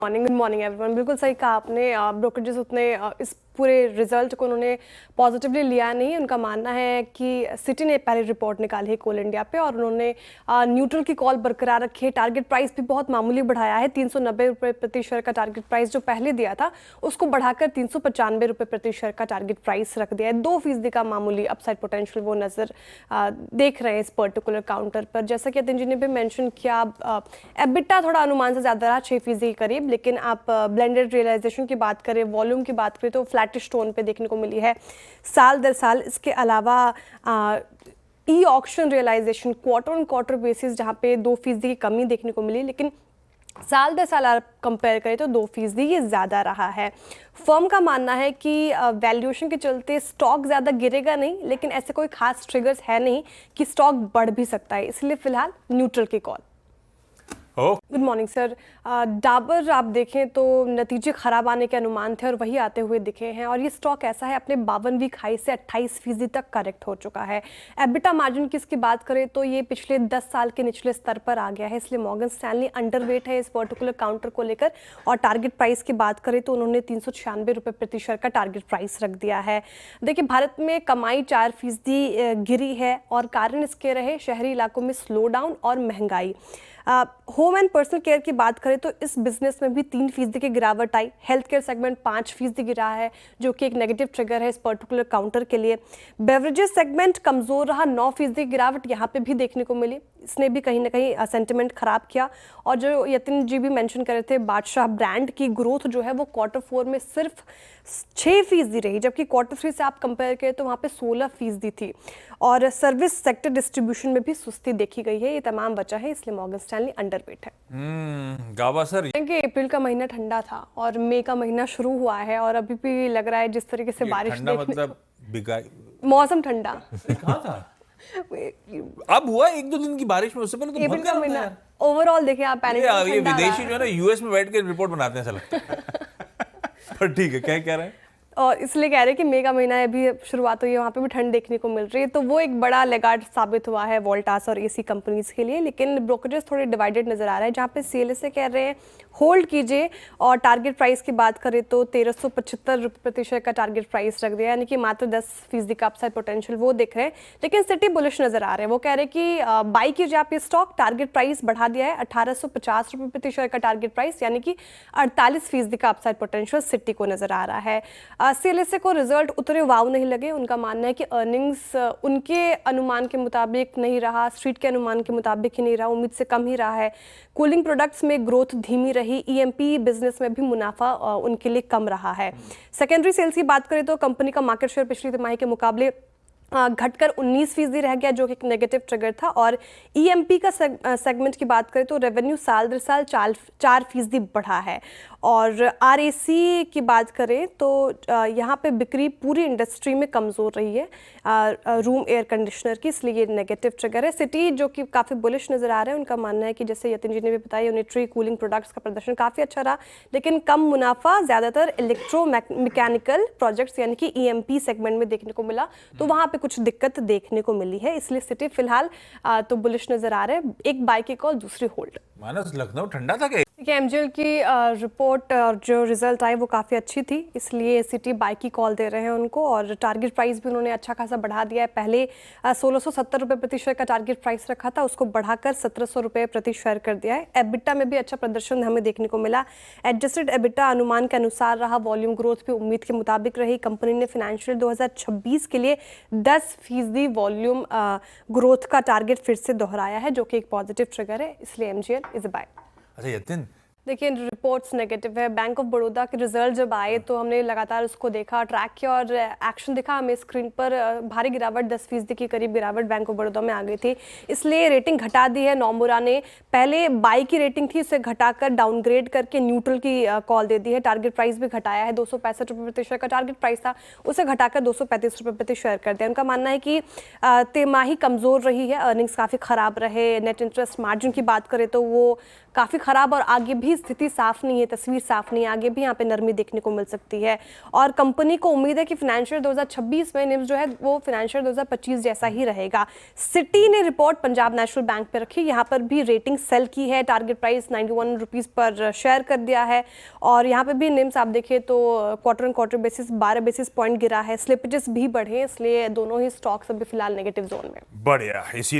Morning, good morning everyone. बिल्कुल सही कहा आपने। ब्रोकरेजेस उतने इस पूरे रिजल्ट को उन्होंने पॉजिटिवली लिया नहीं। उनका मानना है कि सिटी ने पहले रिपोर्ट निकाली है कोल इंडिया पे और उन्होंने न्यूट्रल की कॉल बरकरार रखी है। टारगेट प्राइस भी बहुत मामूली बढ़ाया है। 390 रुपये प्रति शेयर का टारगेट प्राइस जो पहले दिया था उसको बढ़ाकर 395 रुपये प्रति शेयर का टारगेट प्राइस रख दिया है। 2% का मामूली अपसाइड पोटेंशियल वो नज़र देख रहे हैं इस पर्टिकुलर काउंटर पर। जैसा कि अतिन जी ने भी मैंशन किया, एबिटा थोड़ा अनुमान से ज़्यादा रहा 6% के करीब, लेकिन आप ब्लेंडेड रियलाइजेशन की बात करें, वॉल्यूम की बात करें तो फ्लैटिश टोन पे देखने को मिली है साल दर साल। इसके अलावा e auction realization quarter on quarter basis जहाँ पे 2% की कमी देखने को मिली, लेकिन साल दर साल आप कंपेयर करें तो 2% ये ज़्यादा रहा है। फर्म का मानना है कि वैल्यूएशन के चलते स्टॉक ज़्यादा गिरेगा नहीं, लेकिन ऐसे कोई खास ट्रिगर्स है नहीं कि स्टॉक बढ़ भी सकता है, इसलिए फिलहाल न्यूट्रल की call. Good morning sir. Dabur आप देखें तो नतीजे खराब आने के अनुमान थे और वही आते हुए दिखे हैं और ये स्टॉक ऐसा है अपने 52 वीक हाई से 28% तक करेक्ट हो चुका है। एबिटा मार्जिन की इसकी बात करें तो ये पिछले 10 साल के निचले स्तर पर आ गया है, इसलिए मॉर्गन स्टैनली अंडरवेट है इस पर्टिकुलर काउंटर को लेकर। और टारगेट प्राइस की बात करें तो उन्होंने 396 रुपये प्रति शेयर का टारगेट प्राइस रख दिया है। देखिए, भारत में कमाई 4% गिरी है और कारण इसके रहे शहरी इलाकों में स्लो डाउन और महंगाई। होम एंड पर्सनल केयर की बात करें तो इस बिजनेस में भी 3% की गिरावट आई। हेल्थ केयर सेगमेंट 5% गिरा है, जो कि एक नेगेटिव ट्रिगर है इस पर्टिकुलर काउंटर के लिए। बेवरेजेस सेगमेंट कमजोर रहा, 9% की गिरावट यहाँ पे भी देखने को मिली। इसने भी कहीं ना कहीं सेंटिमेंट खराब किया। और जो यतिन जी भी मेंशन कर रहे थे, बादशाह ब्रांड की ग्रोथ जो है वो Q4 में सिर्फ 6% रही, जबकि Q3 से आप कंपेयर करें तो वहाँ पे 16% थी। और सर्विस सेक्टर डिस्ट्रीब्यूशन में भी सुस्ती देखी गई है। ये तमाम वजह है, इसलिए मॉर्गन स्टैनली अंडरवेट है। गावा सर, अप्रैल का महीना ठंडा था और मई का महीना शुरू हुआ है और अभी भी लग रहा है जिस तरीके से बारिश मतलब मौसम ठंडा कहाँ था? अब हुआ 1-2 दिन की बारिश में, उससे पहले तो अप्रैल का महीना ओवरऑल देखें आप। ये विदेशी जो है ना यूएस में बैठ के रिपोर्ट बनाते हैं, ऐसा लगता है। पर ठीक है, क्या कह रहे हैं? और इसलिए कह रहे हैं कि मई का महीना अभी शुरुआत हुई है, वहाँ पे भी ठंड देखने को मिल रही है, तो वो एक बड़ा लेगार्ड साबित हुआ है वोल्टास और एसी कंपनीज के लिए। लेकिन ब्रोकरेज थोड़े डिवाइडेड नजर आ रहा है, जहाँ पे सीएलएसए कह रहे हैं होल्ड कीजिए और टारगेट प्राइस की बात करें तो 1375 रुपये प्रति शेयर का टारगेट प्राइस रख दिया, यानी कि मात्र 10% का अपसाइड पोटेंशियल वो दिख रहे हैं। लेकिन सिटी बुलिश नजर आ रहे हैं, वो कह रहे हैं कि बाई कीजिए आप ये स्टॉक। टारगेट प्राइस बढ़ा दिया है 1850 रुपये प्रति शेयर का टारगेट प्राइस, यानी कि 48% का अपसाइड पोटेंशियल सिटी को नजर आ रहा है। सीएलएसए को रिजल्ट उतरे वाव नहीं लगे। उनका मानना है कि अर्निंग्स उनके अनुमान के मुताबिक नहीं रहा, स्ट्रीट के अनुमान के मुताबिक ही नहीं रहा, उम्मीद से कम ही रहा है। कूलिंग प्रोडक्ट्स में ग्रोथ धीमी रही, ईएमपी बिजनेस में भी मुनाफा उनके लिए कम रहा है। सेकेंडरी सेल्स की बात करें तो कंपनी का मार्केट शेयर पिछली तिमाही के मुकाबले घटकर 19% रह गया, जो कि एक नेगेटिव ट्रिगर था। और ईएमपी का सेगमेंट की बात करें तो रेवेन्यू साल दर साल 4% बढ़ा है। और आरएसी की बात करें तो यहाँ पे बिक्री पूरी इंडस्ट्री में कमज़ोर रही है, रूम एयर कंडीशनर की, इसलिए ये नेगेटिव ट्रिगर है। सिटी जो कि काफ़ी बुलिश नज़र आ रहा है, उनका मानना है कि जैसे यतिन जी ने भी बताया, यूनिटरी कूलिंग प्रोडक्ट्स का प्रदर्शन काफ़ी अच्छा रहा, लेकिन कम मुनाफा ज़्यादातर इलेक्ट्रो मैकेनिकल प्रोजेक्ट्स यानी कि ईएमपी सेगमेंट में देखने को मिला, तो वहाँ पे कुछ दिक्कत देखने को मिली है। इसलिए सिटी फिलहाल तो बुलिश नज़र आ रहा है। एक बाय की कॉल, दूसरी होल्ड। मानस, लखनऊ ठंडा था क्या? एमजीएल की रिपोर्ट और जो रिजल्ट आई वो काफ़ी अच्छी थी, इसलिए सिटी बाय की कॉल दे रहे हैं उनको। और टारगेट प्राइस भी उन्होंने अच्छा खासा बढ़ा दिया है। पहले 1670 रुपये प्रति शेयर का टारगेट प्राइस रखा था, उसको बढ़ाकर 1700 रुपये प्रति शेयर कर दिया है। एबिटा में भी अच्छा प्रदर्शन हमें देखने को मिला। एडजस्टेड एबिटा अनुमान के अनुसार रहा, वॉल्यूम ग्रोथ भी उम्मीद के मुताबिक रही। कंपनी ने फाइनेंशियल 2026 के लिए 10% वॉल्यूम ग्रोथ का टारगेट फिर से दोहराया है, जो कि एक पॉजिटिव ट्रिगर है, इसलिए एमजीएल इज अ बाय। अच्छा यतिन, देखिए रिपोर्ट्स नेगेटिव है। बैंक ऑफ बड़ौदा के रिजल्ट जब आए तो हमने लगातार उसको देखा, ट्रैक किया और एक्शन दिखा हमें स्क्रीन पर। भारी गिरावट 10% के करीब गिरावट बैंक ऑफ बड़ौदा में आ गई थी, इसलिए रेटिंग घटा दी है नोमुरा ने। पहले बाई की रेटिंग थी, उसे घटाकर डाउनग्रेड करके न्यूट्रल की कॉल दे दी है। टारगेट प्राइस भी घटाया है, 265 रुपये प्रति शेयर का टारगेट प्राइस था, उसे घटाकर 235 रुपये प्रति शेयर कर दिया। उनका मानना है कि तिमाही कमज़ोर रही है, अर्निंग्स काफ़ी ख़राब रहे। नेट इंटरेस्ट मार्जिन की बात करें तो वो काफ़ी ख़राब और आगे भी स्थिति साफ नहीं है, तस्वीर साफ नहीं है, आगे भी यहाँ पे नरमी देखने को मिल सकती है। और कंपनी को उम्मीद है कि फाइनेंशियल 2026 में निम्स जो है वो फाइनेंशियल 2025 जैसा ही रहेगा। सिटी ने रिपोर्ट पंजाब नेशनल बैंक पे रखी, यहाँ पर भी रेटिंग सेल की है, टारगेट प्राइस 91 रुपीज़ पर शेयर कर दिया है। और यहाँ पे भी निम्स आप देखें तो quarter on quarter basis 12 basis point गिरा है, स्लिपेजेस भी बढ़े, इसलिए दोनों ही स्टॉक्स अभी फिलहाल नेगेटिव जोन में। बढ़िया। इसी